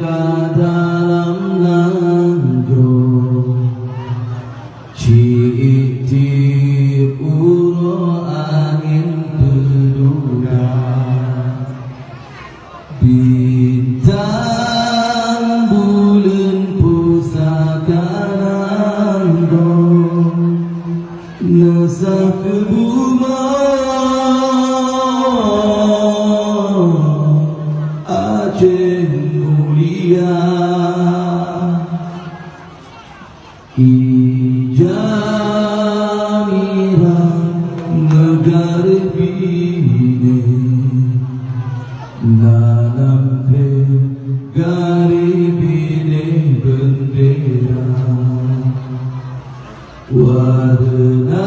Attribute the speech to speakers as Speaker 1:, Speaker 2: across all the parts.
Speaker 1: dalam nangro citir uro angin berduda bintang bulan pusaka nangro nasab kebuma Aceh mulia Ijamira negara bine Nanam pe gari bine bendera Warna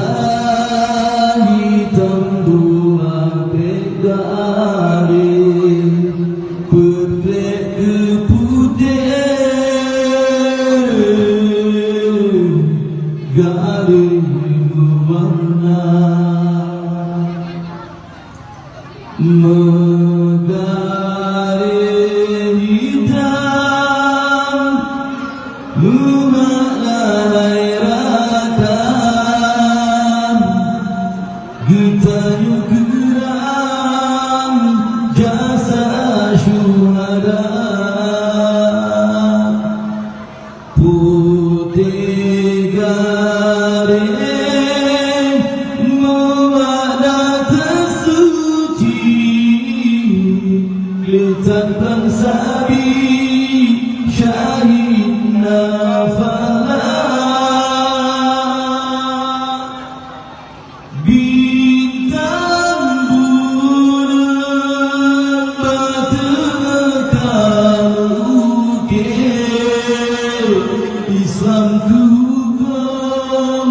Speaker 1: hitam dua begari Petrek ke putih garing berwarna Megari hitam memaknai rakan Getayu geram jasa syuhada Putih garing memakna tersuci Letakkan sabi syahid nafala Bintang bulan bertekan ukir Islam hukum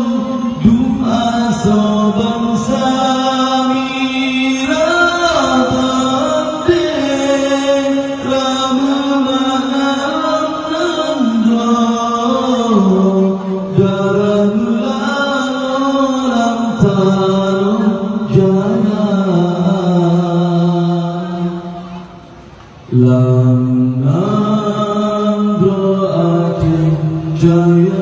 Speaker 1: doa sebangsa mira penting lama malam darah dalam tanah jangan lam Aceh jaya